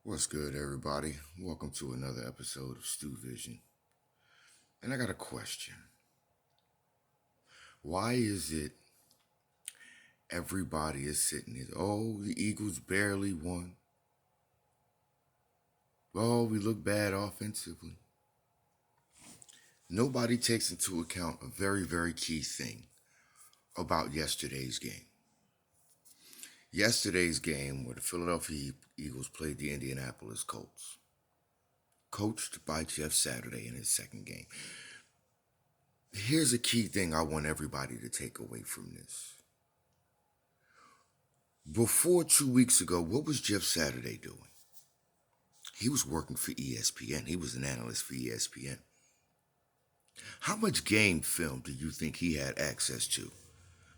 What's good, everybody? Welcome to another episode of Stu Vision. And I got a question. Why is it everybody is sitting here? Oh, the Eagles barely won. Oh, we look bad offensively. Nobody takes into account a very, very key thing about yesterday's game. Yesterday's game, where the Philadelphia Eagles played the Indianapolis Colts, coached by Jeff Saturday in his second game. Here's a key thing I want everybody to take away from this. Before 2 weeks ago, what was Jeff Saturday doing? He was working for ESPN. He was an analyst for ESPN. How much game film do you think he had access to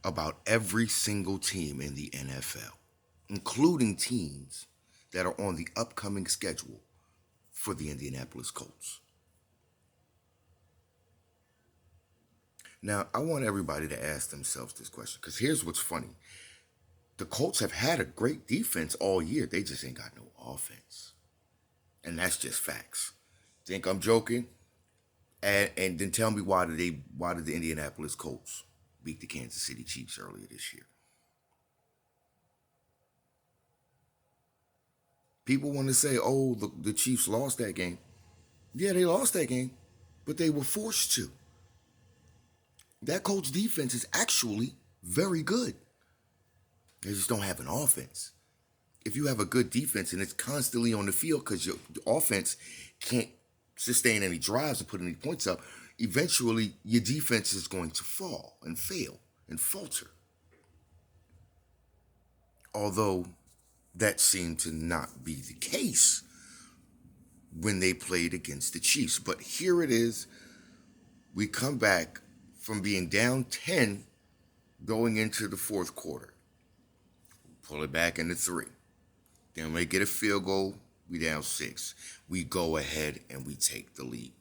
about every single team in the NFL, including teams that are on the upcoming schedule for the Indianapolis Colts? Now, I want everybody to ask themselves this question because here's what's funny. The Colts have had a great defense all year. They just ain't got no offense. And that's just facts. Think I'm joking? And then tell me why did the Indianapolis Colts beat the Kansas City Chiefs earlier this year? People want to say, oh, the Chiefs lost that game. Yeah, they lost that game, but they were forced to. That Colts defense is actually very good. They just don't have an offense. If you have a good defense and it's constantly on the field because your offense can't sustain any drives and put any points up, eventually your defense is going to fall and fail and falter. Although that seemed to not be the case when they played against the Chiefs. But here it is. We come back from being down 10 going into the fourth quarter. Pull it back into 3. Then we get a field goal. We down 6. We go ahead and we take the lead.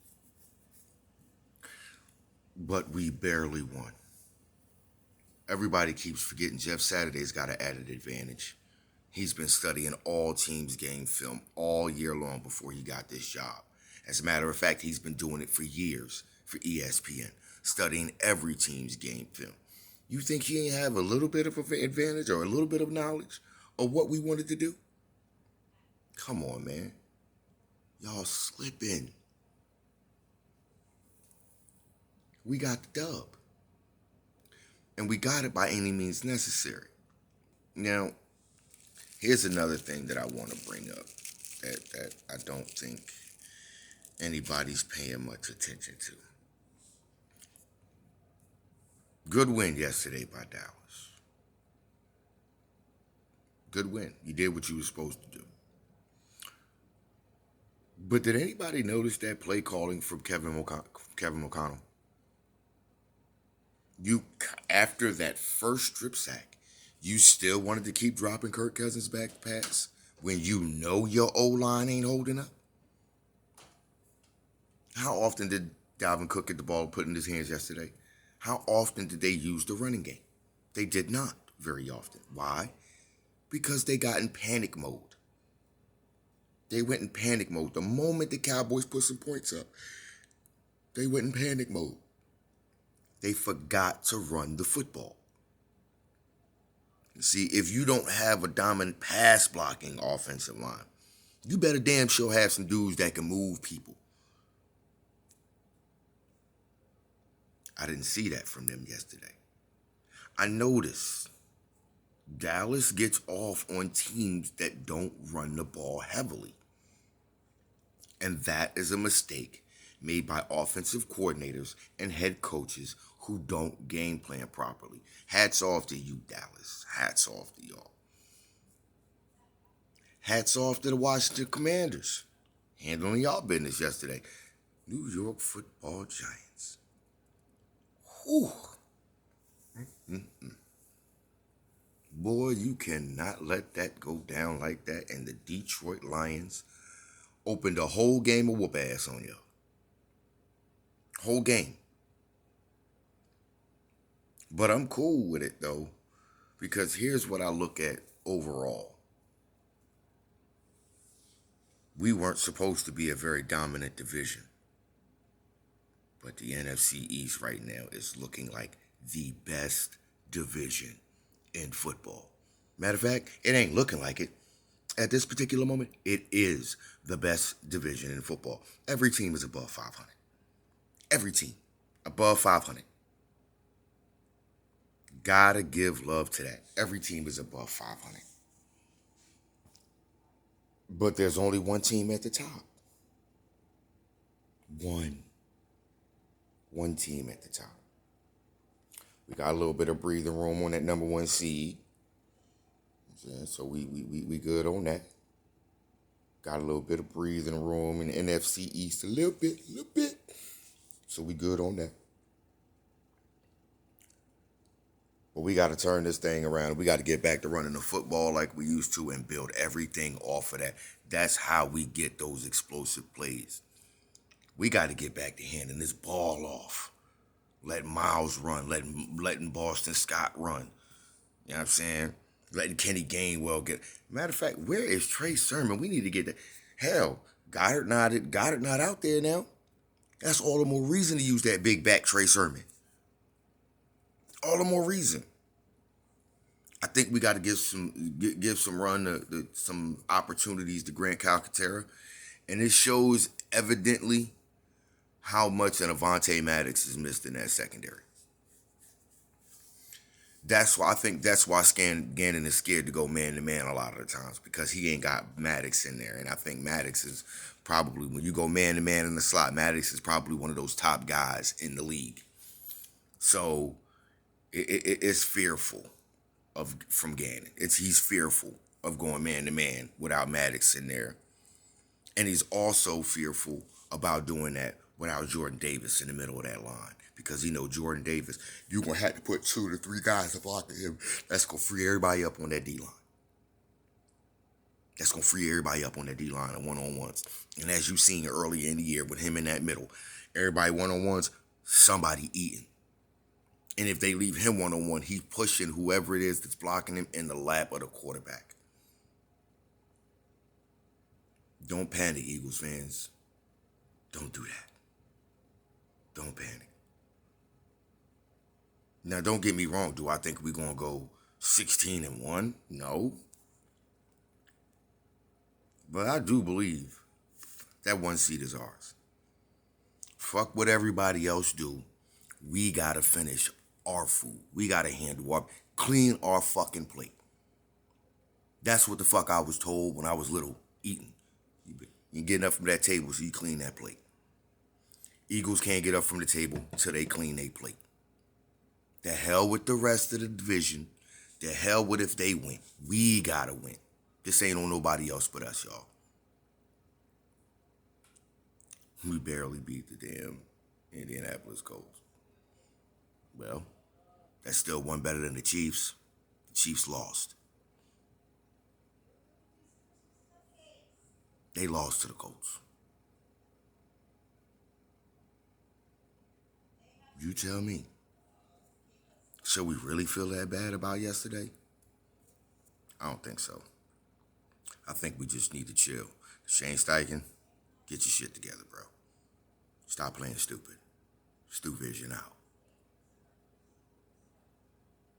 But we barely won. Everybody keeps forgetting Jeff Saturday's got an added advantage. He's been studying all teams' game film all year long before he got this job. As a matter of fact, he's been doing it for years for ESPN, studying every team's game film. You think he ain't have a little bit of an advantage or a little bit of knowledge of what we wanted to do? Come on, man. Y'all slipping. We got the dub. And we got it by any means necessary. Now, here's another thing that I want to bring up that I don't think anybody's paying much attention to. Good win yesterday by Dallas. Good win. You did what you were supposed to do. But did anybody notice that play calling from Kevin O'Connell? You after that first strip sack, you still wanted to keep dropping Kirk Cousins back pass when you know your O line ain't holding up. How often did Dalvin Cook get the ball put in his hands yesterday? How often did they use the running game? They did not very often. Why? Because they got in panic mode. They went in panic mode. The moment the Cowboys put some points up, they went in panic mode. They forgot to run the football. See, if you don't have a dominant pass blocking offensive line, you better damn sure have some dudes that can move people. I didn't see that from them yesterday. I noticed Dallas gets off on teams that don't run the ball heavily. And that is a mistake made by offensive coordinators and head coaches who don't game plan properly. Hats off to you, Dallas. Hats off to y'all. Hats off to the Washington Commanders. Handling y'all business yesterday. New York Football Giants. Whew. Boy, you cannot let that go down like that. And the Detroit Lions opened a whole game of whoop ass on you. Whole game. But I'm cool with it though, because here's what I look at overall. We weren't supposed to be a very dominant division, but the NFC East right now is looking like the best division in football. Matter of fact, it ain't looking like it. At this particular moment, it is the best division in football. Every team is above 500. Every team above 500. Gotta give love to that. Every team is above 500. But there's only one team at the top. One. One team at the top. We got a little bit of breathing room on that number one seed. So we good on that. Got a little bit of breathing room in the NFC East, a little bit. So we good on that. But we got to turn this thing around. We got to get back to running the football like we used to and build everything off of that. That's how we get those explosive plays. We got to get back to handing this ball off. Letting Miles run, letting Boston Scott run. You know what I'm saying? Letting Kenny Gainwell get. Matter of fact, where is Trey Sermon? We need to get that. Hell, Goddard not out there now. That's all the more reason to use that big back Trey Sermon. All the more reason. I think we got to give some run to some opportunities to Grant Calcaterra, and it shows evidently how much an Avonte Maddox is missed in that secondary. I think that's why Gannon is scared to go man to man a lot of the times, because he ain't got Maddox in there, and I think Maddox is probably, when you go man to man in the slot, Maddox is probably one of those top guys in the league. So it's fearful from Gannon. He's fearful of going man to man without Maddox in there, and he's also fearful about doing that without Jordan Davis in the middle of that line, because he know Jordan Davis, you're gonna have to put 2 to 3 guys to block him. That's gonna free everybody up on that D line. That's gonna free everybody up on that D line and one-on-ones. And as you've seen earlier in the year with him in that middle, everybody one-on-ones, somebody eating. And if they leave him one-on-one, he's pushing whoever it is that's blocking him in the lap of the quarterback. Don't panic, Eagles fans. Don't do that. Don't panic. Now, don't get me wrong. Do I think we're going to go 16-1? No. But I do believe that one seed is ours. Fuck what everybody else do. We got to finish our food. We got to clean our fucking plate. That's what the fuck I was told when I was little, eating. You getting up from that table, so you clean that plate. Eagles can't get up from the table until they clean their plate. The hell with the rest of the division. The hell with if they win. We gotta win. This ain't on nobody else but us, y'all. We barely beat the damn Indianapolis Colts. Well, that's still one better than the Chiefs. The Chiefs lost. They lost to the Colts. You tell me. Should we really feel that bad about yesterday? I don't think so. I think we just need to chill. Shane Steichen, get your shit together, bro. Stop playing stupid. Stu Vision out.